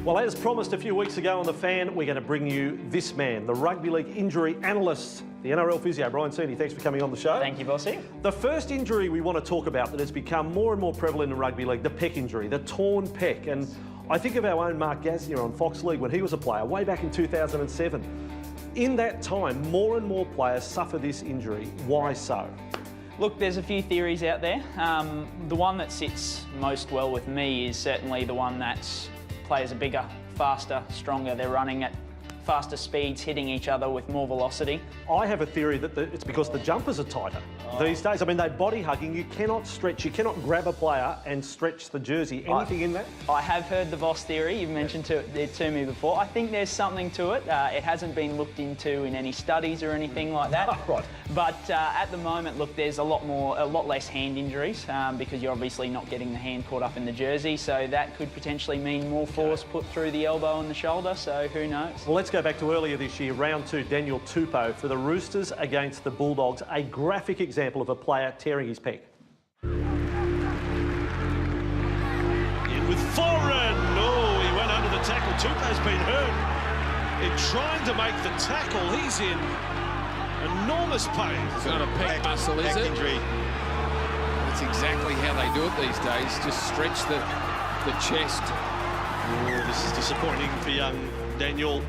Well, as promised a few weeks ago on The Fan, we're going to bring you this man, the rugby league injury analyst, the NRL Physio, Brian Seaney. Thanks for coming on the show. Thank you, Bossy. The first injury we want to talk about that has become more and more prevalent in rugby league, the pec injury, the torn pec. And I think of our own Mark Gasnier on Fox League when he was a player way back in 2007. In that time, more and more players suffer this injury. Why so? Look, there's a few theories out there. The one that sits most well with me is certainly the one that players are bigger, faster, stronger. They're running at faster speeds, hitting each other with more velocity. I have a theory that it's because the jumpers are tighter these days. I mean, they're body hugging. You cannot stretch, you cannot grab a player and stretch the jersey. Anything in that? I have heard the Voss theory. You've mentioned it to me before. I think there's something to it. It hasn't been looked into in any studies or anything like that. Right. But at the moment, look, there's a lot less hand injuries because you're obviously not getting the hand caught up in the jersey. So that could potentially mean more force put through the elbow and the shoulder. So who knows? Well, let's go back to earlier this year, round 2, Daniel Tupou for the Roosters against the Bulldogs. A graphic example of a player tearing his pec. In with foreign. Oh, he went under the tackle. Tupou's been hurt in trying to make the tackle. He's in enormous pain. It's not a pec muscle, is it? Injury. That's exactly how they do it these days. Just stretch the chest. Oh, this is disappointing for young Daniel.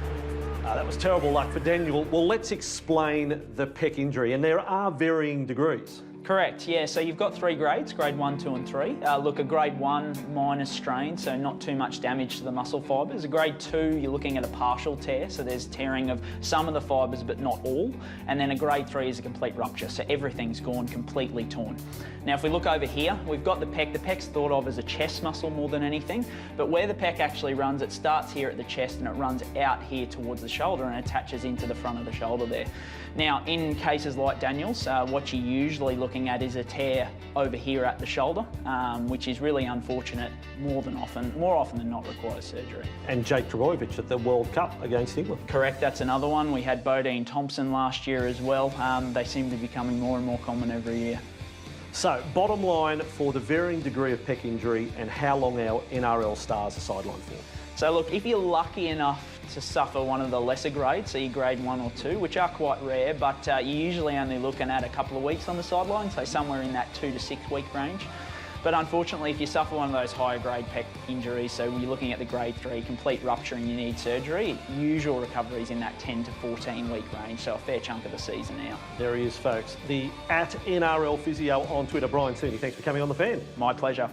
That was terrible luck for Daniel. Well, let's explain the pec injury, and there are varying degrees. Correct, yeah. So you've got 3 grades, grade 1, 2 and 3. Look, a grade 1, minor strain, so not too much damage to the muscle fibres. A grade 2, you're looking at a partial tear, so there's tearing of some of the fibres but not all. And then a grade 3 is a complete rupture, so everything's gone completely torn. Now, if we look over here, we've got the pec's thought of as a chest muscle more than anything, but where the pec actually runs, it starts here at the chest and it runs out here towards the shoulder and attaches into the front of the shoulder there. Now, in cases like Daniel's, what you're usually looking at is a tear over here at the shoulder, which is really unfortunate. More often than not requires surgery. And Jake Trbojevic at the World Cup against England. Correct, that's another one. We had Bodine Thompson last year as well. They seem to be becoming more and more common every year. So, bottom line for the varying degree of pec injury and how long our NRL stars are sidelined for. So look, if you're lucky enough to suffer one of the lesser grades, so your grade 1 or 2, which are quite rare, but you're usually only looking at a couple of weeks on the sideline, so somewhere in that 2 to 6 week range. But unfortunately, if you suffer one of those higher grade pec injuries, so you're looking at the grade 3, complete rupture and you need surgery, usual recovery is in that 10 to 14 week range, so a fair chunk of the season out. There he is, folks. The @NRL Physio on Twitter, Brian Seaney. Thanks for coming on The Fan. My pleasure.